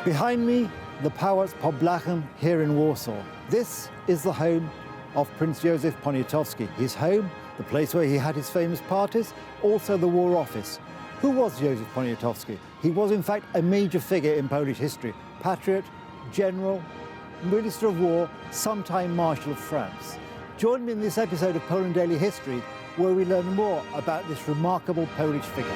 Behind me, the Pałac Pod Blachą here in Warsaw. This is the home of Prince Józef Poniatowski. His home, the place where he had his famous parties, also the War Office. Who was Józef Poniatowski? He was in fact a major figure in Polish history. Patriot, general, Minister of War, sometime Marshal of France. Join me in this episode of Poland Daily History, where we learn more about this remarkable Polish figure.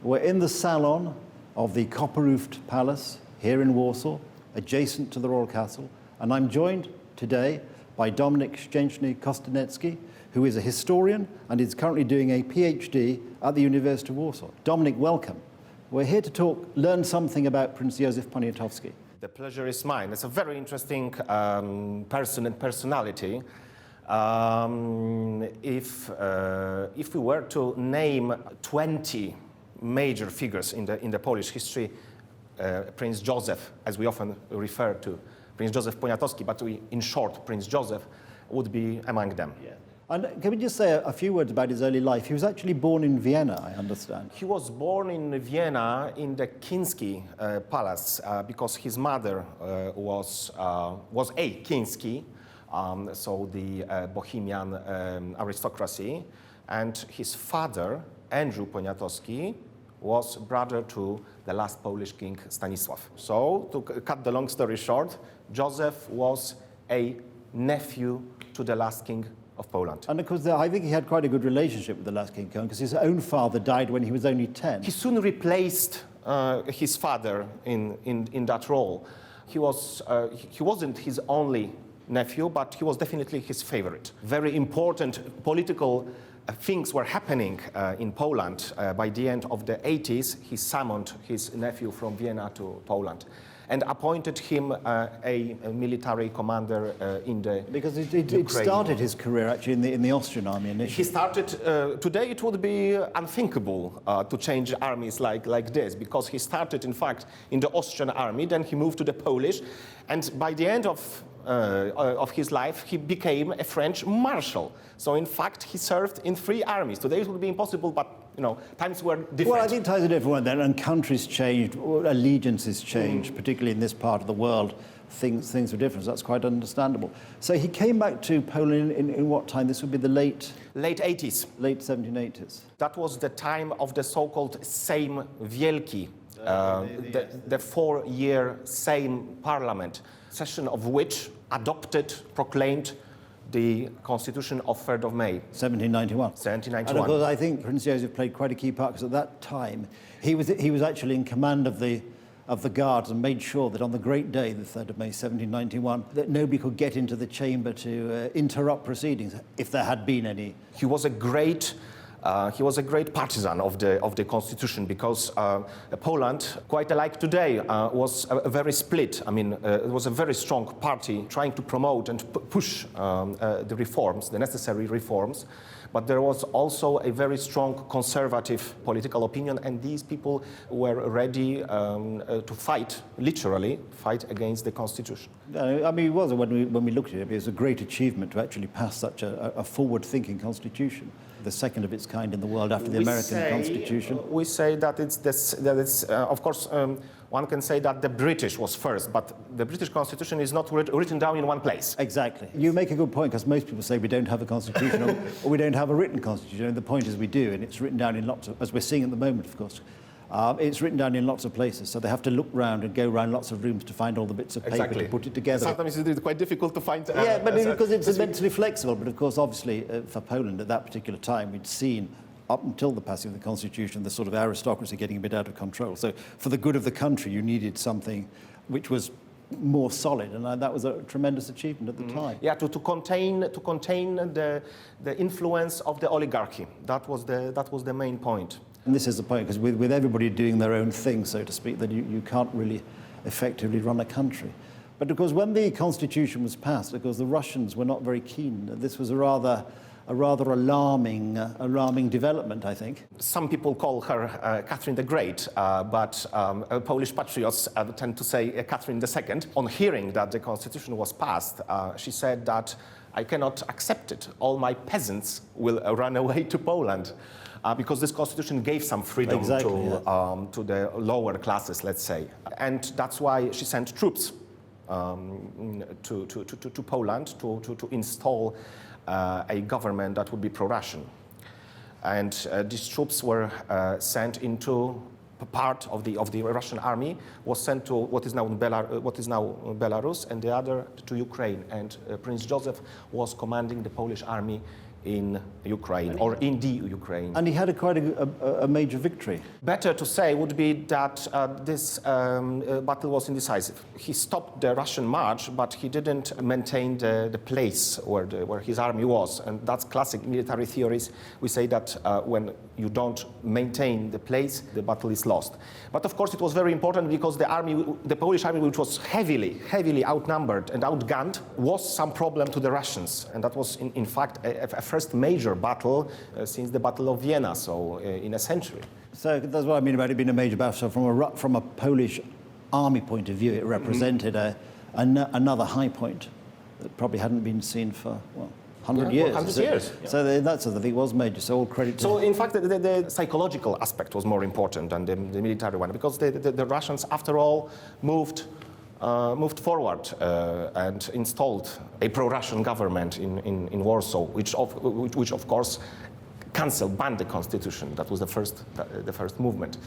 We're in the salon of the copper-roofed palace here in Warsaw, adjacent to the royal castle, and I'm joined today by Dominik Szczęsny-Kostanecki, who is a historian and is currently doing a PhD at the University of Warsaw. Dominik, welcome. We're here to learn something about Prince Józef Poniatowski. The pleasure is mine. It's a very interesting person and personality. If we were to name 20 major figures in the Polish history, Prince Józef, as we often refer to, Prince Józef Poniatowski, but in short, Prince Józef, would be among them. Yeah. And can we just say a few words about his early life? He was actually born in Vienna, I understand. He was born in Vienna in the Kinsky palace because his mother was a Kinsky, so the Bohemian aristocracy, and his father, Andrew Poniatowski, was brother to the last Polish king, Stanisław. So, to cut the long story short, Józef was a nephew to the last king of Poland. And of course, I think he had quite a good relationship with the last king, because his own father died when he was only 10. He soon replaced his father in that role. He wasn't his only nephew, but he was definitely his favorite. Very important political things were happening in Poland. By the end of the 80s, he summoned his nephew from Vienna to Poland and appointed him a military commander in the Because it started his career actually in the Austrian army initially. He started, today it would be unthinkable to change armies like this, because he started in fact in the Austrian army, then he moved to the Polish, and by the end of his life, he became a French marshal. So in fact, he served in 3 armies. Today it would be impossible, but times were different. Well, I think times are different then, and countries changed, allegiances changed, particularly in this part of the world. Things were different, so that's quite understandable. So he came back to Poland in what time? This would be the late 80s. Late 1780s. That was the time of the so-called Sejm Wielki, the 4-year Sejm parliament, session of which proclaimed the Constitution of 3rd of May. 1791. 1791. And of course, I think Prince Józef played quite a key part, because at that time, he was actually in command of the guards and made sure that on the great day, the 3rd of May, 1791, that nobody could get into the chamber to interrupt proceedings, if there had been any. He was a great partisan of the Constitution, because Poland, quite alike today, was very split. I mean, it was a very strong party trying to promote and push the reforms, the necessary reforms. But there was also a very strong conservative political opinion, and these people were ready to fight, literally fight against the Constitution. I mean, when we looked at it, it was a great achievement to actually pass such a forward-thinking constitution. the second of its kind in the world after the American Constitution. We say that of course, one can say that the British was first, but the British Constitution is not written down in one place. Exactly. You make a good point, because most people say we don't have a constitution or we don't have a written constitution. And the point is we do, and it's written down in lots of, as we're seeing at the moment, of course. It's written down in lots of places, so they have to look round and go around lots of rooms to find all the bits of paper to put it together. Sometimes it's quite difficult to find. Yeah, but because it's immensely flexible. But of course, obviously, for Poland at that particular time, we'd seen up until the passing of the Constitution, the sort of aristocracy getting a bit out of control. So for the good of the country, you needed something which was more solid, and that was a tremendous achievement at the time. Yeah, to contain the influence of the oligarchy. That was the main point. And this is the point, because with everybody doing their own thing, so to speak, then you can't really effectively run a country. But of course, when the Constitution was passed, because the Russians were not very keen, this was a rather alarming development, I think. Some people call her Catherine the Great, but Polish patriots tend to say Catherine II. On hearing that the Constitution was passed, she said that I cannot accept it. All my peasants will run away to Poland. Because this constitution gave some freedom to the lower classes, let's say. And that's why she sent troops to Poland to install a government that would be pro-Russian. And these troops were sent into part of the Russian army, was sent to what is now Belarus, and the other to Ukraine. And Prince Józef was commanding the Polish army in Ukraine, or in the Ukraine. And he had quite a major victory. Better to say would be that this battle was indecisive. He stopped the Russian march, but he didn't maintain the place where his army was. And that's classic military theories. We say that when you don't maintain the place, the battle is lost. But of course it was very important, because the Polish army, which was heavily outnumbered and outgunned, was some problem to the Russians. And that was in fact a first major battle since the Battle of Vienna, so in a century. So that's what I mean about it being a major battle. So from a Polish army point of view, it represented another high point that probably hadn't been seen for, 100 years. 100 years. So that's the thing, it was major, so all credit to... So in fact, the psychological aspect was more important than the military one, because the Russians, after all, moved forward and installed a pro-Russian government in Warsaw, which of course banned the constitution. That was the first movement.